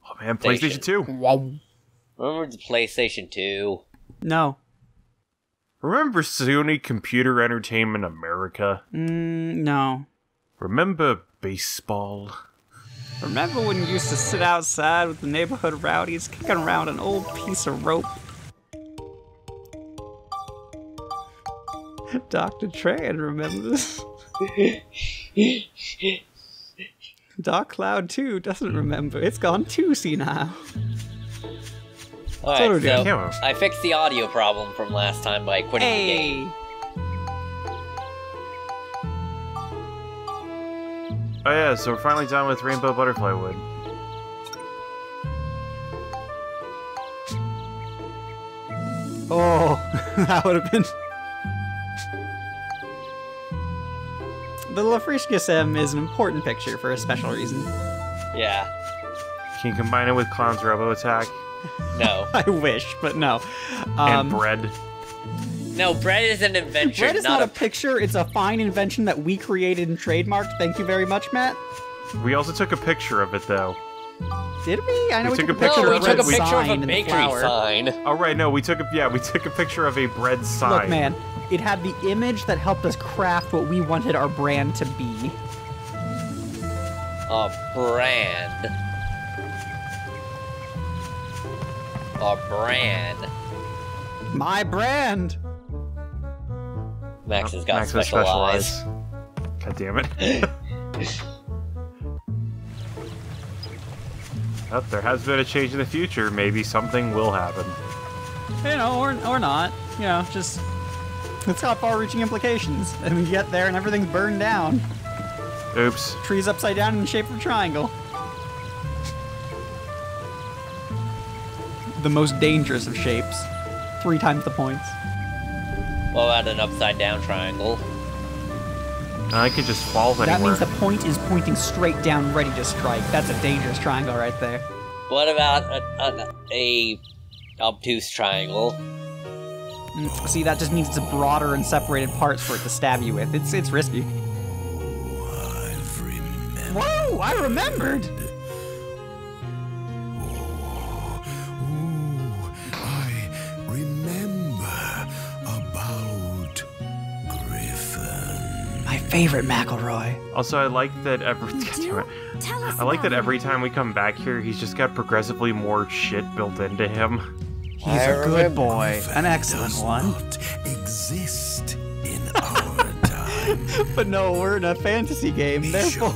Oh man, PlayStation 2. Wow. Remember the PlayStation 2? No. Remember Sony Computer Entertainment America? No. Remember baseball? Remember when you used to sit outside with the neighborhood rowdies kicking around an old piece of rope? Dr. Tran remembers. Dark Cloud 2 doesn't remember. It's gone too senile. Alright, so Yeah. I fixed the audio problem from last time by quitting the game. Oh yeah, so we're finally done with Rainbow Butterfly Wood. Oh, that would have been... The Lafrisca Sim is an important picture for a special reason. Yeah. Can you combine it with Clown's Robo Attack? No. I wish, but no. And bread? No, bread is an invention, Bread is not a picture, it's a fine invention that we created and trademarked. Thank you very much, Matt. We also took a picture of it, though. Did we? I know we took a No, picture we of took a bread picture of sign a in the bakery flower. sign. Oh right, no, we took a picture of a bread sign. Look, man, it had the image that helped us craft what we wanted our brand to be. A brand. A brand. My brand! Max has got Max has special eyes. God damn it. Oh, there has been a change in the future. Maybe something will happen. You know, or not. You know, just... It's got far-reaching implications. And we get there and everything's burned down. Oops. Tree's upside down in the shape of a triangle. The most dangerous of shapes. 3 times the points. What about an upside down triangle? I could just fall anywhere. That means the point is pointing straight down, ready to strike. That's a dangerous triangle right there. What about a obtuse triangle? See, that just means it's a broader and separated parts for it to stab you with. It's risky. Whoa! I remembered! I remember about Griffin. My favorite McElroy. Also, I like that every time we come back here, he's just got progressively more shit built into him. He's a good boy. An excellent one. Not exist in our time. But no, we're in a fantasy game, therefore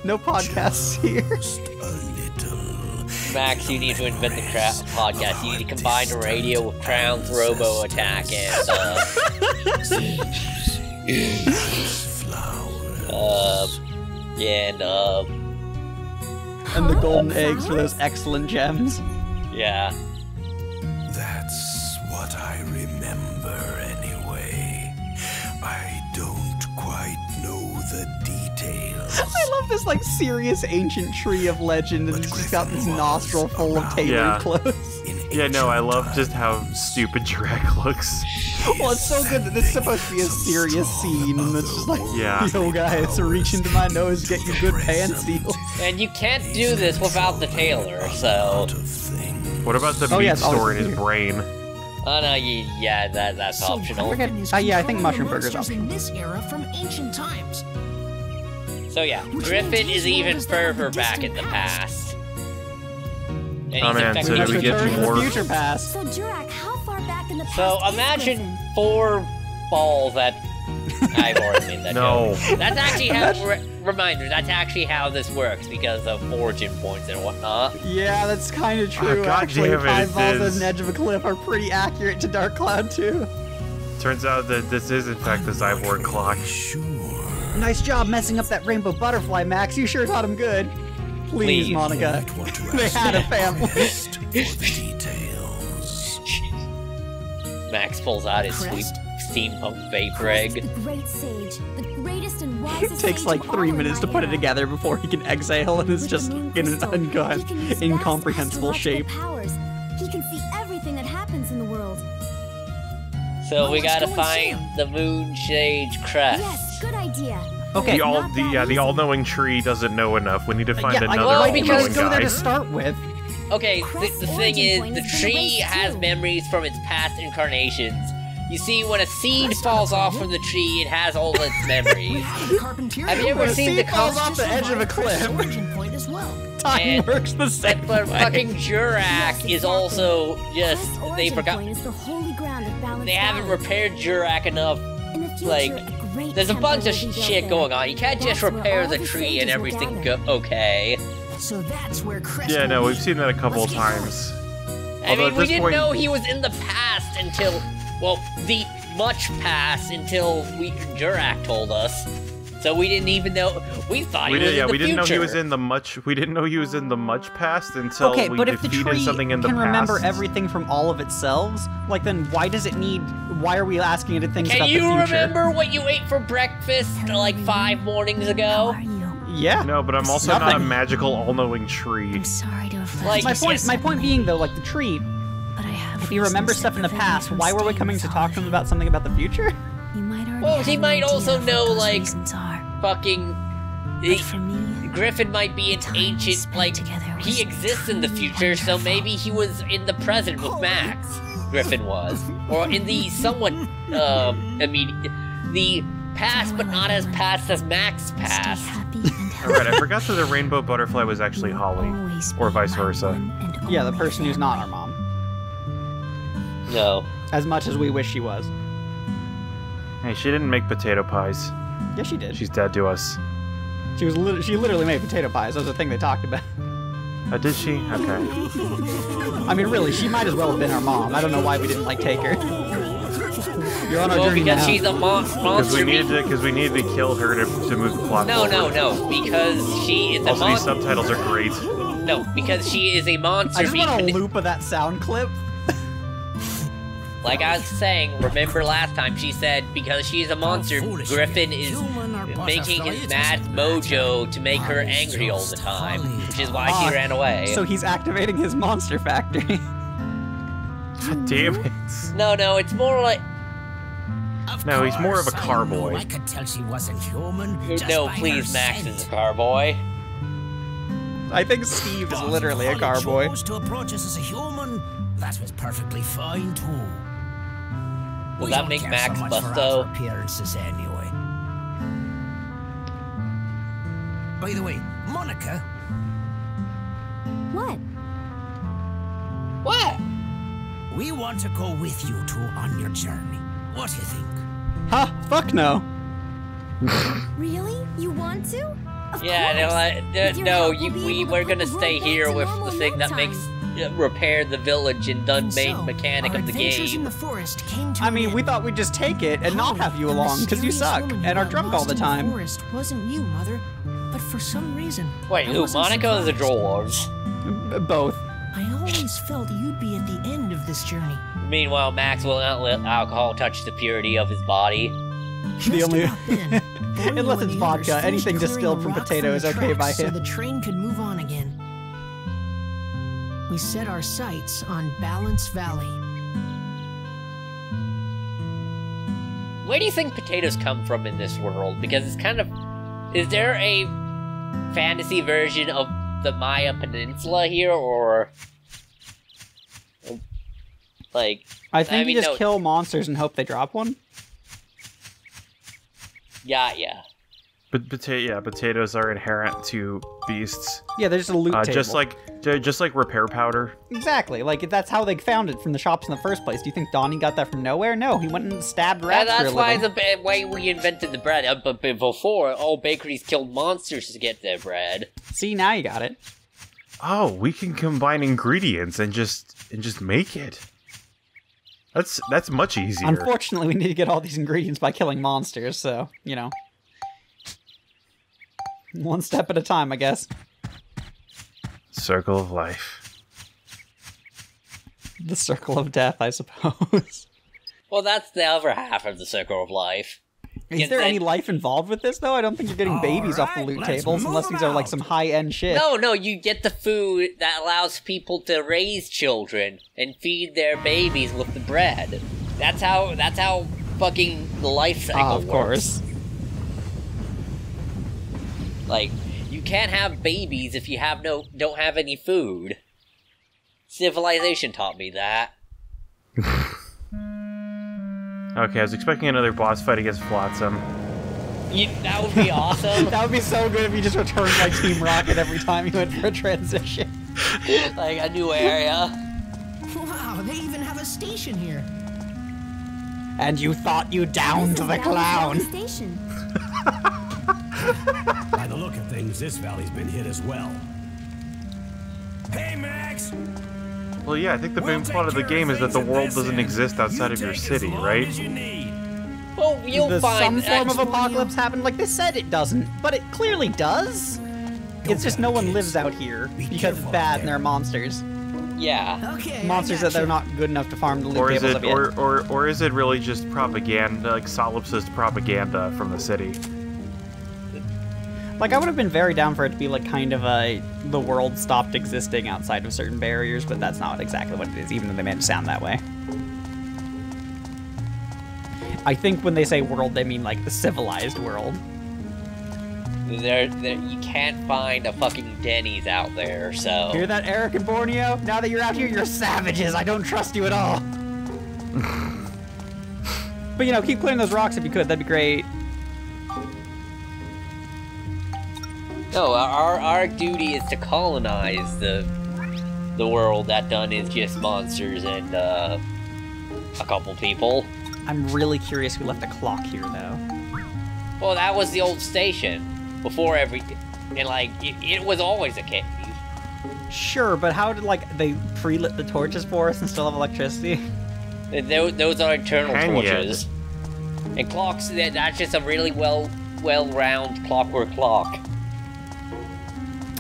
no podcasts here. Just a little. Max, you need to invent the podcast. You need to combine the radio with Crown's Robo Attack and, And the golden eggs for those excellent gems. yeah. That's what I remember anyway. I don't quite know the details. I love this, like, serious ancient tree of legend, and it's just got this nostril full of tailored Yeah. clothes. Yeah, no, I love just how stupid Jurak looks. Well, it's so good that it's supposed to be a serious scene, and it's just like, Yeah. yo guys, reach into my nose, get you good pants deal. And you can't do this without the tailor, so... What about the Oh, meat yeah, it's always store in his here. brain? Oh no, yeah, that's optional. Yeah, I think mushroom burgers monsters optional. in this era from ancient times. So yeah, Griffin is even further back in the past. And he's Oh, man, infected so do we with get Return to more- the future past. So, Jurak, how far back in the past So is imagine Griffin? 4 balls that... I've already made that No. joke. That's actually how... Reminder, that's actually how this works, because of origin points and whatnot. Yeah, that's kind of true, Oh, God actually. damn it, 5 balls it at is. an edge of a cliff are pretty accurate to Dark Cloud 2. Turns out that this is in fact the cyborg clock. Sure. Nice job messing up that rainbow butterfly, Max. You sure taught him good. Please, Please. Monica. Might want to They ask had a the family. artist for the details. Max pulls out his sweet Crest? steampunk vapor Crest, egg. the great sage, the greatest and wisest It takes sage like of 3 all minutes to my put it era. together before he can exhale, and it's With just the moon in an crystal, he can use vast incomprehensible shape. astrological powers. He can see everything that happens in the world. So we Well, let's gotta go and see find the moon sage crest. Yes, good idea. Okay. The all-knowing tree doesn't know enough. We need to find another well, all-knowing because go there guy. to start with. Okay, the thing is, the tree has memories from its past incarnations. You see, when a seed falls off from the tree, it has all its memories. Have you ever seen the falls off the edge of a cliff? Point as well. Time And- works the same But way. fucking Jurak is also just Earth's they origin forgot point is the holy ground of Balance they haven't Valley. repaired Jurak enough. In the future, Like, a great there's a temple bunch of will be built shit there. going on. You can't just That's where repair all the the tree and sages will everything gather. okay. So that's where Crest Yeah, no, will we've be. seen that a couple of Let's get going. times. I Although mean, at we this didn't point- know he was in the past until, well, the much past until Jurak told us. So we didn't even know. We thought he was in the we didn't know he future. was in the much. We didn't know he was in the much past until Okay, we but if the defeated tree something in the can past. remember everything from all of its selves, like then why does it need? Why are we asking it things Can about the you future? remember what you ate for breakfast like 5 mornings How ago? are you? Yeah. No, but I'm also not a Nothing. magical all-knowing tree. I'm sorry to have Like, left My you point. My point being though, like the tree. but I have If he remembers stuff in the past, why were we coming to talk to him about something about the future? You might already Well, have he an might idea also of know, what those like, reasons are. Fucking. But for me, Griffin might be an time ancient, spent like, together was he exists in the future, so wonderful. maybe he was in the present with Max. Griffin was. Or in the somewhat, the past, but not as past as Max stay past. happy and healthy. Alright, I forgot that the rainbow butterfly was actually Holly. Always Or be vice my versa. one and Yeah, the only person who's not our family. mom. No. As much as we wish she was. Hey, she didn't make potato pies. Yeah, she did. She's dead to us. She literally made potato pies. That was the thing they talked about. Did she? Okay. I mean, really, she might as well have been our mom. I don't know why we didn't like take her. You're on our Well, journey because now. she's a monster. Because we needed to kill her to move the plot No, forward. no. Because she is a Also, these monster. subtitles are great. No, because she is a monster. I just want a being loop of that sound clip. Like I was saying, remember last time she said because she's a monster, foolish Griffin you. is Human or making butterfly, his it mad doesn't matter. mojo to make her I'm angry all the just time, Holly. which is why she ran away. So he's activating his monster factory. God damn it. No, it's more like Of No, he's more of a course, car I knew. boy. I could tell she wasn't human. just no, by please, her Max scent. is a car boy. I think Steve is literally a Holly car boy. chose to approach us as a human. That was perfectly fine too. Does We that don't make care Max so much for Busto? our appearances anyway. By the way, Monica, What? What? we want to go with you two on your journey. What do you think? Huh? Fuck no. Really? You want to? Of Yeah, course. With your no, help, we'll be we're able to put gonna the stay world here back to with normal the thing in that no makes time. repair the village and done main So, mechanic our of the adventures in game. the forest came to I an mean, end. we thought we'd just take it and not have you The along because you mysterious suck woman who and are got drunk all lost the in time. forest wasn't you, Mother, but for some reason. Wait, I who? wasn't Monica or the surprised. dwarves? Both. I always felt you'd be at the end of this journey. Meanwhile, Max will not let alcohol touch the purity of his body. The only- About then, Bonnie Unless and it's the others vodka, finished anything clearing distilled the from rock potato the is okay by tracks so him. the train could move on again. We set our sights on Balance Valley. Where do you think potatoes come from in this world? Because it's kind of... Is there a fantasy version of the Maya Peninsula here, or... Like... I think mean, you just no. kill monsters and hope they drop one. Yeah. But potatoes are inherent to beasts. Yeah, they're just a loot table. Just like repair powder. Exactly. Like, that's how they found it from the shops in the first place. Do you think Donnie got that from nowhere? No, he went and stabbed rats for a That's why living. why we invented the bread. But before, all bakeries killed monsters to get their bread. See, now you got it. Oh, we can combine ingredients and just make it. That's much easier. Unfortunately, we need to get all these ingredients by killing monsters, so, you know. One step at a time, I guess. Circle of life. The circle of death, I suppose. Well, that's the other half of the circle of life. Is Yeah, there that- any life involved with this, though? I don't think you're getting babies off the Alright, loot let's tables, move unless these are, like, some high-end shit. No, you get the food that allows people to raise children and feed their babies with the bread. That's how fucking the life cycle Of works. course. Like, you can't have babies if you don't have any food. Civilization taught me that. Okay, I was expecting another boss fight against Flotsam. That would be awesome. That would be so good if you just returned like Team Rocket every time you went for a transition. Like a new area. Wow, they even have a station here. And you thought you downed the clown. Station. By the look of things, this valley's been hit as well. Hey, Max! Well, yeah, I think the main plot of the game is that the world doesn't exist outside of your city, right? Well, you'll Does find some form of apocalypse happen? Like they said it doesn't, but it clearly does. It's just no one lives out here because it's bad and there are monsters. Yeah. Okay. Monsters that they're not good enough to farm to live Or is tables it, of yet. or is it really just propaganda, like solipsist propaganda from the city? Like I would have been very down for it to be like kind of the world stopped existing outside of certain barriers, but that's not exactly what it is, even though they made it sound that way. I think when they say world, they mean like the civilized world. You can't find a fucking Denny's out there, so... Hear that, Eric and Borneo? Now that you're out here, you're savages. I don't trust you at all. But, you know, keep clearing those rocks if you could. That'd be great. No, our duty is to colonize the world. That done is just monsters and, a couple people. I'm really curious who left a clock here, though. Well, that was the old station. Before everything. And, like, it was always a cave. Sure, but how did, like, they pre-lit the torches for us and still have electricity? Those are internal Can torches. And clocks, that's just a really well-round clockwork clock.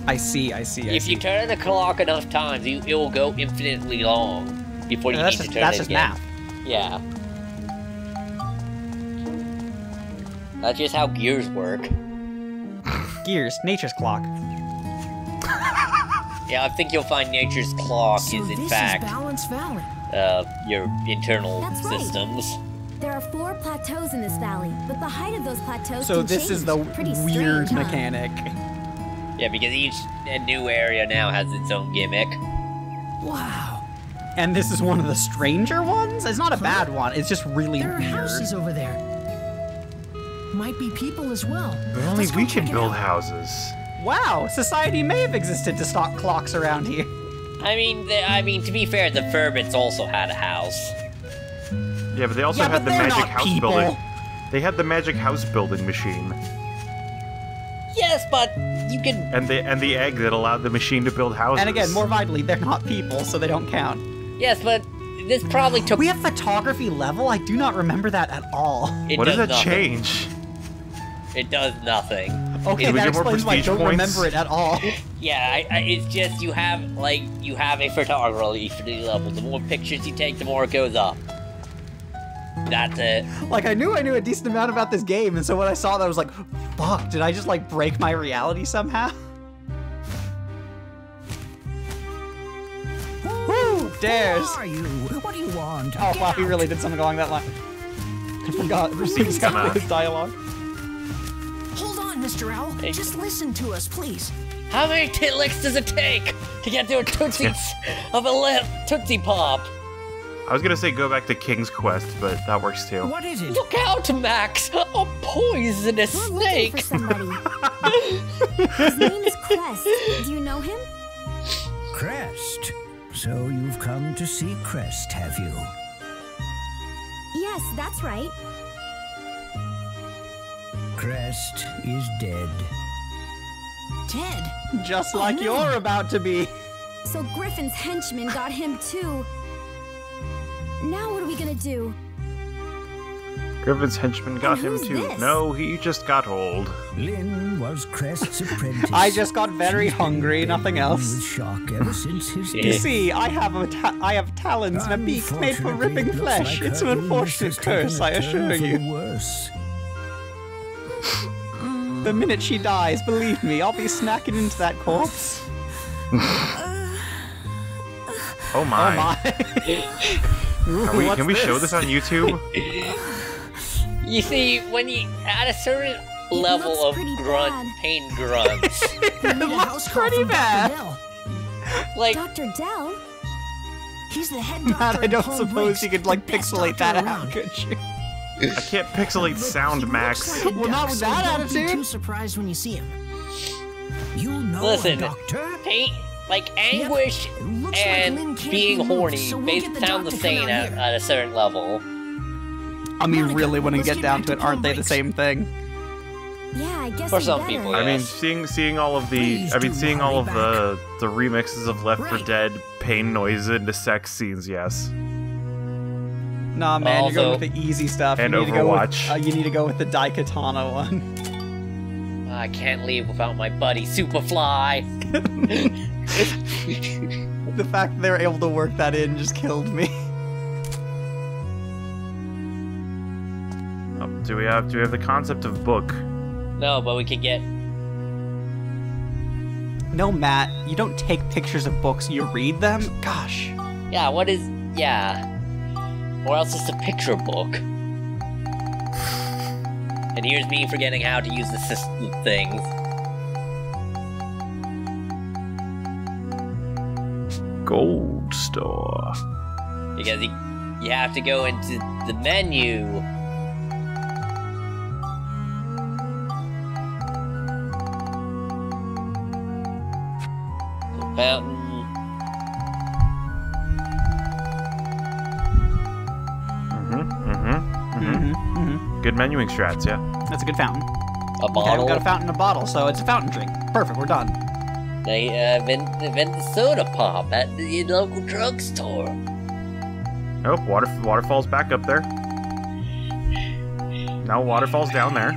I see. If you turn the clock enough times, it will go infinitely long before you need to turn that's it just again. math. Yeah. That's just how gears work. Gears, nature's clock. Yeah, I think you'll find nature's clock So is in this fact is Balance Valley. your internal That's right. systems. There are 4 plateaus in this valley, but the height of those plateaus So can this is the change. Pretty weird strange, huh? mechanic. Yeah, because each new area now has its own gimmick. Wow. And this is one of the stranger ones? It's not a bad one, it's just really There are weird. houses over there. Might be people as well. But only Let's go we check can it build out. houses. Wow, society may have existed to stock clocks around here. I mean, to be fair, the Furbits also had a house. Yeah, but they also Yeah, had but the they're magic not house people. building. They had the magic house building machine, Yes, but you can. and the egg that allowed the machine to build houses. And again, more vitally, they're not people, so they don't count. Yes, but this probably took. We have photography level? I do not remember that at all. It What does does that nothing. change? It does nothing. Okay, Did we that get more explains why I prestige don't points? remember it at all. Yeah, it's just you have a photography level. The more pictures you take, the more it goes up. That's it. Like, I knew a decent amount about this game, and so when I saw that, I was like, fuck, did I just, like, break my reality somehow? Woo! Dares! Who are you? What do you want? Oh, Get wow, he out. really did something along that line. I forgot Seems exactly kinda- his dialogue. Hold on, Mr. Owl. Hey. Just listen to us, please. How many licks does it take to get to a Tootsie Tootsie Pop? I was gonna say go back to King's Quest, but that works too. What is it? Look out, Max! A poisonous We're looking for snake! somebody. His name is Quest. Do you know him? Crest. So you've come to see Crest, have you? Yes, that's right. Crest is dead. Dead? Just Oh, like no. you're about to be. So Griffin's henchmen got him too. Now what are we gonna do? Griffin's henchman got And him who's too. this? No, he just got old. Lynn was Crest's apprentice. I just got very She's been hungry, nothing bitten else. With shock ever since his You death. see, I have talons and a beak made for Unfortunately, ripping it looks flesh. like It's her an illness unfortunate has taken curse, a I turn assure for you. the worse. The minute she dies, believe me, I'll be snacking into that corpse. Oh my. Oh my. Can we show this on YouTube? You see, when you at a certain level of pretty grunt, bad. pain grunts. It looks pretty bad. Like, Dr. Dell? He's the head Matt, doctor. I don't at Home suppose Breaks, you could, like, the best pixelate doctor that around. out, could you? I can't pixelate sound, Max. Well, not with that Don't be attitude. too surprised when you see him. You know listen, a doctor? pain, like anguish Looks like and Lynn can't being be moved, horny, so we'll they get the sound the doctor to come same out here. at a certain level. I mean, Monica, really, when you let's get get down back to to it, aren't they the Breaks. same thing? Yeah, I guess For we some better. people, I mean, yes. seeing all of the, Please I mean, do seeing all hurry of the remixes of Left 4 Right. Dead pain noise into sex scenes, yes. Nah, man, you're going Also- with the easy stuff. And you need To go Overwatch. with, you need to go with the Daikatana one. I can't leave without my buddy Superfly. The fact that they were able to work that in just killed me. Oh, do we have the concept of book? No, but we could get. No, Matt, you don't take pictures of books, you read them? Gosh. Yeah, what is. Yeah. Or else it's a picture book. And here's me forgetting how to use the system things. Gold store. Because you have to go into the menu. The fountain. Good menuing strats, yeah. That's a good fountain. A Okay, bottle. we've got a fountain and a bottle, so it's a fountain drink. Perfect, we're done. They invent the soda pop at the local drugstore. Oh, waterfall's back up there. Now waterfall's down there.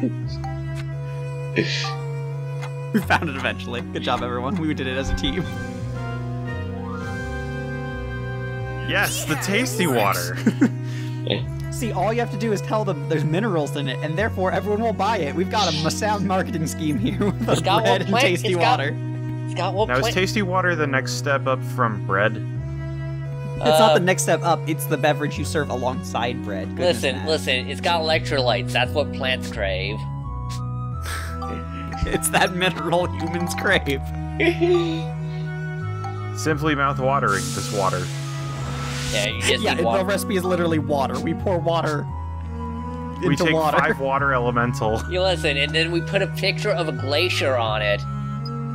We found it eventually. Good job, everyone. We did it as a team. Yes, the tasty water. See, all you have to do is tell them there's minerals in it, and therefore everyone will buy it. We've got a sound marketing scheme here with It's got bread one and plant- tasty it's got- water. It's got one Now is plant. tasty water the next step up from bread? It's not the next step up, it's the beverage you serve alongside bread. Goodness, Listen, Matt. listen. It's got electrolytes. That's what plants crave. It's that mineral humans crave. Simply mouth watering this water. Yeah, you just Yeah, need the water. recipe is literally water. We pour water into We take water. 5 water elemental. You listen, and then we put a picture of a glacier on it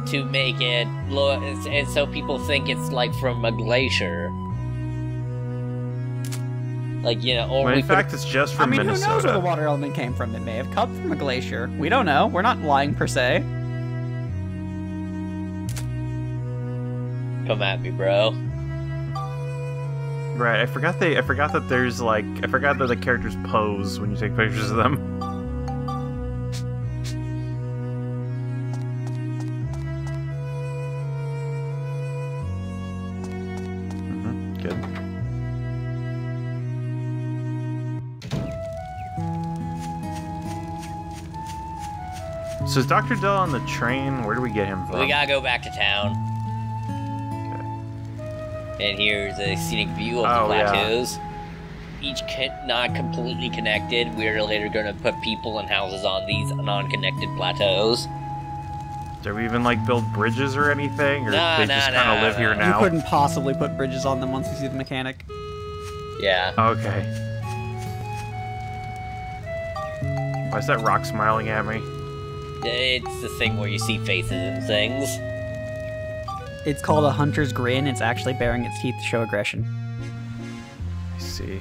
to make it look, and so people think it's like from a glacier. Like, you know, or When we in put fact, it's just I from mean, who knows where the Minnesota. water element came from? It may have come from a glacier. We don't know. We're not lying per se. come at me, bro. Right, I forgot that there's like, I forgot that the characters pose when you take pictures of them. Good. So is Dr. Dell on the train? Where do we get him from? We gotta go back to town. And here's a scenic view of the Oh, yeah. plateaus. Each not completely connected. We're later gonna put people and houses on these non-connected plateaus. Do we even like build bridges or anything? Or Nah, they nah, just kind nah, of live here nah. You now? couldn't possibly put bridges on them once you see the mechanic. Yeah. Okay. Why is that rock smiling at me? It's the thing where you see faces and things. It's called a hunter's grin. It's actually baring its teeth to show aggression. I see.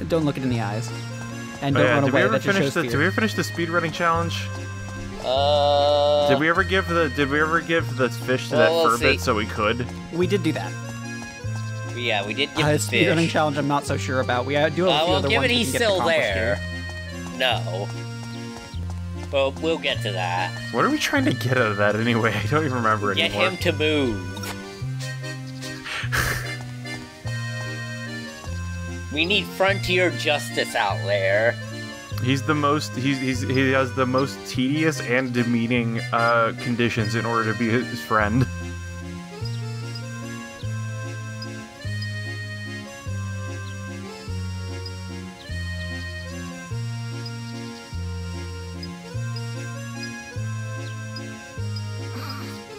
Don't look it in the eyes. And Oh, don't yeah, run did we away. ever That just finish shows the fear. Did we ever finish the speedrunning challenge? Did Did we ever give the fish to Well, that let's furbit see. so we could? We did do that. Yeah, we did give A the speedrunning fish. challenge I'm not so sure about. We do have a few Well, other given ones we he's can get still accomplished there. here. No. Well, we'll get to that. What are we trying to get out of that anyway? I don't even remember Get anymore. him to move. We need frontier justice out there. He's the most. He has the most tedious and demeaning conditions in order to be his friend.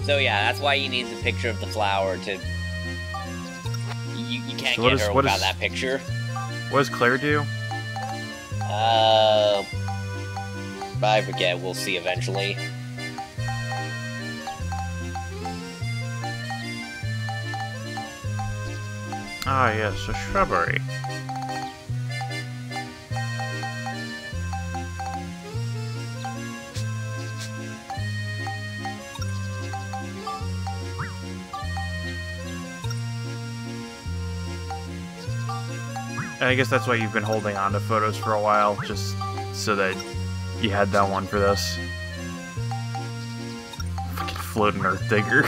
So yeah, that's why you need the picture of the flower to... You can't So get her without that picture. What does Claire do? I forget, we'll see eventually. Ah, yes, a shrubbery. And I guess that's why you've been holding on to photos for a while, just so that you had that one for this. Fucking floating earth digger.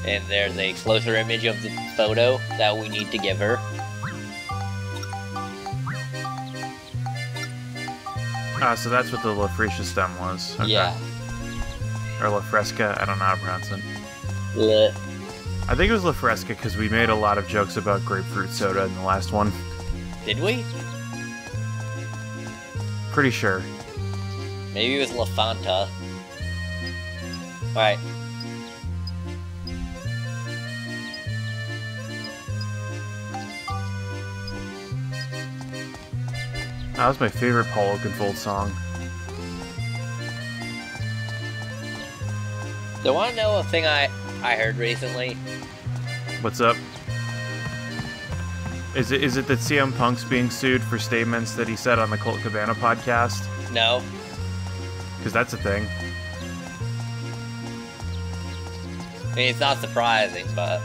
And there's a closer image of the photo that we need to give her. Ah, so that's what the La Freesia stem was. Okay. Yeah. Or La Fresca, I don't know how to pronounce it. Blech. I think it was La Fresca because we made a lot of jokes about grapefruit soda in the last one. Did we? Pretty sure. Maybe it was La Fanta. Alright. That was my favorite Paul Oakenfold song. Do you want to know a thing I heard recently? What's up? Is it that CM Punk's being sued for statements that he said on the Colt Cabana podcast? No. Because that's a thing. I mean, it's not surprising, but...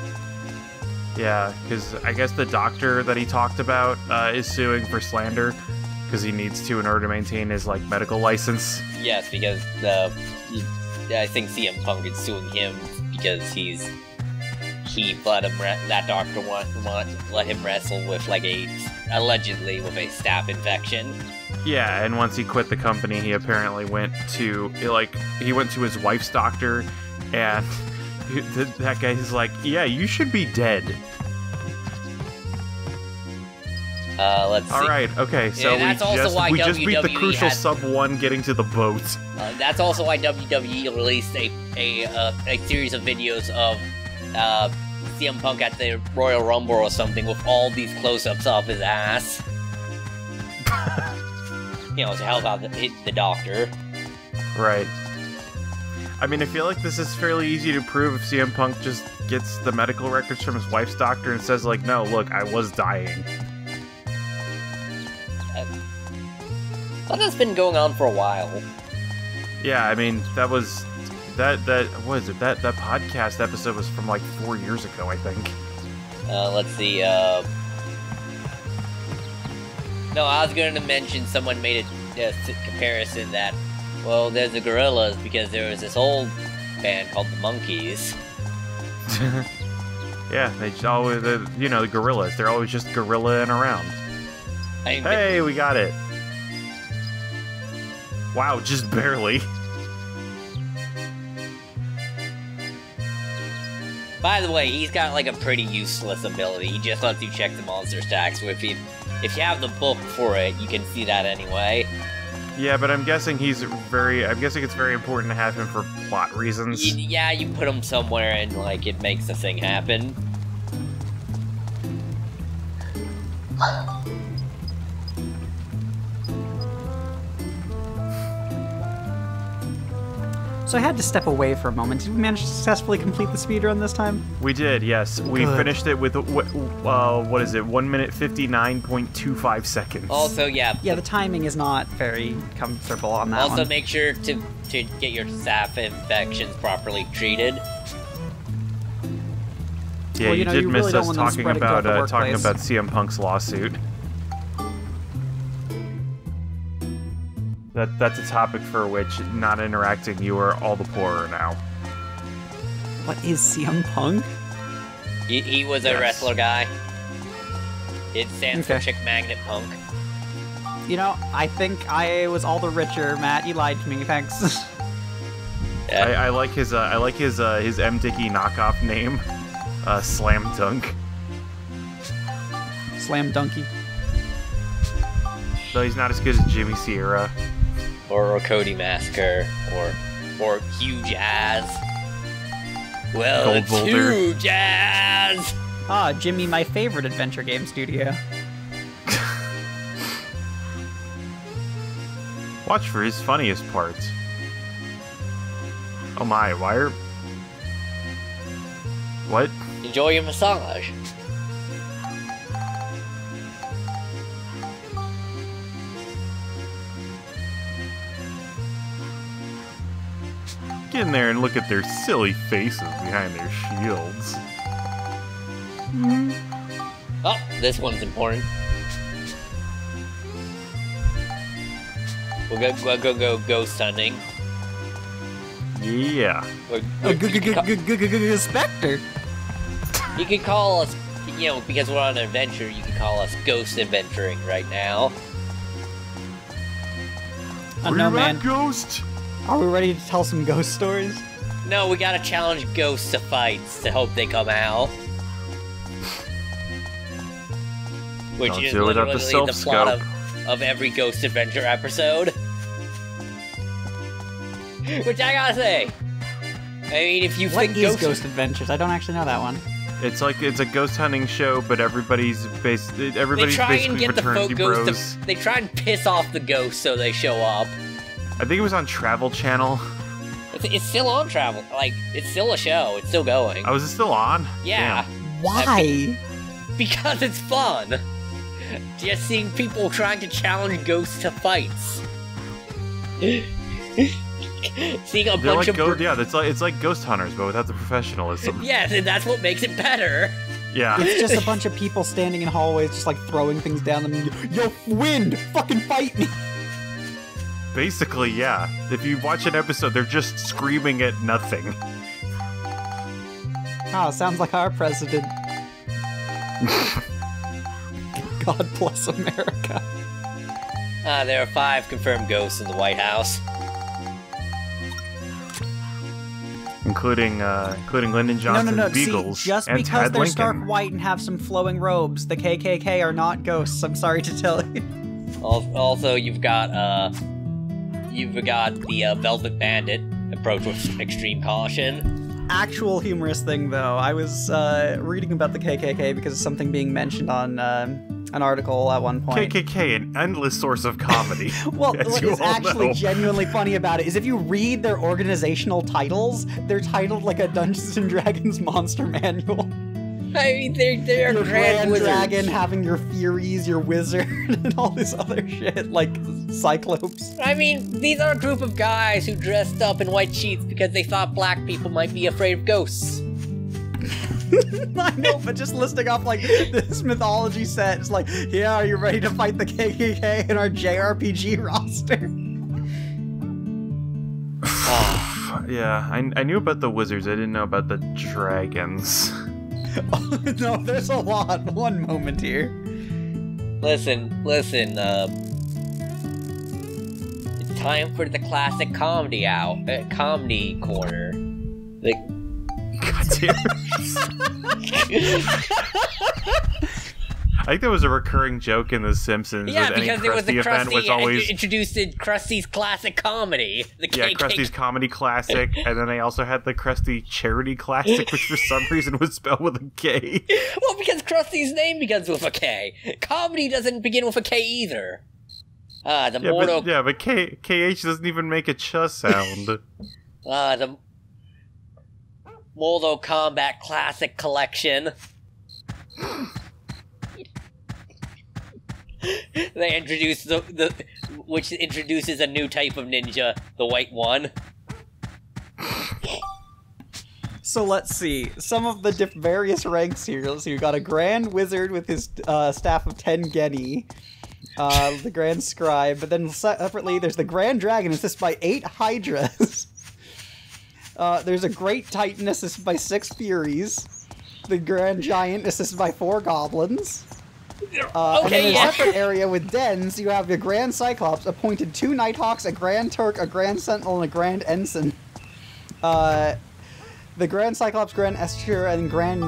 Yeah, because I guess the doctor that he talked about is suing for slander because he needs to in order to maintain his like medical license. Yes, because I think CM Punk is suing him because he let him that doctor let him wrestle with like allegedly with a staph infection. Yeah, and once he quit the company, he apparently went to his wife's doctor, and that guy's like, "Yeah, you should be dead." Let's see. All right, okay, so Yeah, we just beat the WWE crucial sub 1 getting to the boat. That's also why WWE released a series of videos of CM Punk at the Royal Rumble or something with all these close-ups of his ass. You know, to help out the doctor. Right. I mean, I feel like this is fairly easy to prove if CM Punk just gets the medical records from his wife's doctor and says, like, no, look, I was dying. But that's been going on for a while. Yeah, I mean, that what is it? That podcast episode was from like 4 years ago, I think. Let's see, No, I was going to mention someone made a comparison that, well, there's the Gorillas because there was this old band called the Monkees. Yeah, the Gorillas. They're always just gorillaing around. Hey, we got it. Wow, just barely. By the way, he's got like a pretty useless ability. He just lets you check the monster stacks. So if you have the book for it, you can see that anyway. Yeah, but I'm guessing it's very important to have him for plot reasons. Yeah, you put him somewhere and like it makes the thing happen. So I had to step away for a moment. Did we manage to successfully complete the speedrun this time? We did, yes. We finished it with, what is it, 1 minute 59.25 seconds. Also, yeah. Yeah, the timing is not very comfortable on that Also, one. make sure to get your staph infections properly treated. Yeah, well, you did you miss really don't us want them talking spreading throughout about the workplace. CM Punk's lawsuit. That's a topic for which not interacting you are all the poorer now. What is CM Punk? He was a wrestler guy. It stands for Chick Magnet Punk. You know, I think I was all the richer, Matt. You lied to me. Thanks. Yeah. I like his M. Dickey knockoff name, Slam Dunk. Slam Donkey. Though he's not as good as Jimmy Sierra. Or Cody Massacre. Or Hugh Jazz. Well, Gold it's Boulder. Hugh Jazz! Ah, Jimmy, my favorite adventure game studio. Watch for his funniest parts. Oh my, why are... What? Enjoy your massage. Get in there and look at their silly faces behind their shields. Oh, this one's important. We'll go ghost hunting. Yeah. Spectre. You could call us, you know, because we're on an adventure, you could call us ghost adventuring right now. I know, Where you man. at, Ghost? Are we ready to tell some ghost stories? No, we gotta challenge ghosts to fights to hope they come out. Which Don't is do it without literally the the plot self-scope. of every Ghost Adventure episode. Which I gotta say, I mean, if you What think is Ghost Adventures? I don't actually know that one. It's like it's a ghost hunting show, but everybody's they try and basically get the fraternity folk bros. ghosts they try and piss off the ghosts so they show up. I think it was on Travel Channel. It's still on Travel, like, it's still a show, it's still going. Oh, is it still on? Yeah. Why? Because it's fun! Just seeing people trying to challenge ghosts to fights. Seeing a They're bunch like of... it's like Ghost Hunters, but without the professionalism. Yes, and that's what makes it better. Yeah. It's just a bunch of people standing in hallways, just like throwing things down them. Yo, wind! Fucking fight me! Basically, yeah. If you watch an episode, they're just screaming at nothing. Oh, sounds like our president. God bless America. There are 5 confirmed ghosts in the White House. Including Lyndon Johnson, No. Beagles, See, just and because Ted they're Lincoln. stark white and have some flowing robes, the KKK are not ghosts. I'm sorry to tell you. Also, you've got the Velvet Bandit, approach with extreme caution. Actual humorous thing, though, I was reading about the KKK because of something being mentioned on an article at one point. KKK, an endless source of comedy. Well, as what you is all actually know. genuinely funny about it is if you read their organizational titles, they're titled like a Dungeons & Dragons monster manual. I mean, they're Your grand wizards. dragon having your Furies, your wizard, and all this other shit, like Cyclops. I mean, these are a group of guys who dressed up in white sheets because they thought black people might be afraid of ghosts. I know, but just listing off like this mythology set is like, yeah, are you ready to fight the KKK in our JRPG roster? Yeah, I knew about the wizards. I didn't know about the dragons. Oh, no, there's a lot. One moment here. Listen, it's time for the classic comedy comedy corner. God damn. I think there was a recurring joke in The Simpsons. Yeah, that any because it was the Krusty event was always introduced in Krusty's classic comedy. The yeah, KKK. Krusty's Comedy Classic, and then they also had the Krusty Charity Classic, which for some reason was spelled with a K. Well, because Krusty's name begins with a K. Comedy doesn't begin with a K either. But KH doesn't even make a ch sound. The Mortal Kombat Classic Collection. They introduced which introduces a new type of ninja, the white one. So let's see. Some of the various ranks here. So you got a Grand Wizard with his staff of 10 Geni. The Grand Scribe. But then separately, there's the Grand Dragon, assisted by 8 Hydras. There's a Great Titan, assisted by 6 Furies. The Grand Giant, assisted by 4 Goblins. And then in a separate area with dens, you have the Grand Cyclops, appointed 2 Nighthawks, a Grand Turk, a Grand Sentinel, and a Grand Ensign. The Grand Cyclops, Grand Escher, and Grand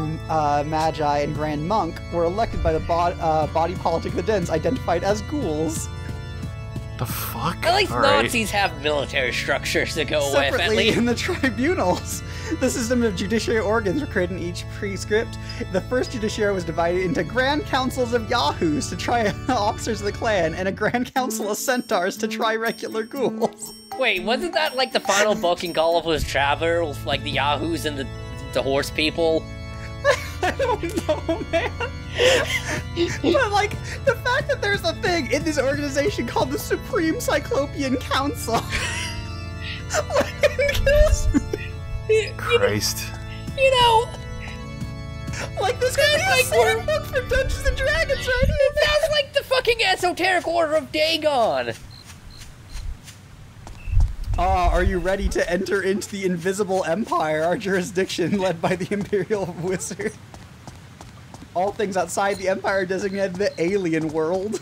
Magi and Grand Monk were elected by the body politic of the dens, identified as ghouls. The fuck? At least All right. Nazis have military structures to go with, at Separately, least. in the tribunals, the system of judiciary organs were created in each prescript. The first judiciary was divided into grand councils of yahoos to try officers of the clan, and a grand council of centaurs to try regular ghouls. Wait, wasn't that like the final book in Gulliver's Traveler with like the yahoos and the horse people? I don't know, man. But, like, the fact that there's a thing in this organization called the Supreme Cyclopean Council fucking kills me. Christ. You know, Like, this could be a sword book for Dungeons and Dragons right here. it sounds like the fucking esoteric order of Dagon. Are you ready to enter into the Invisible Empire, our jurisdiction led by the Imperial Wizard? All things outside the Empire are designated the Alien World.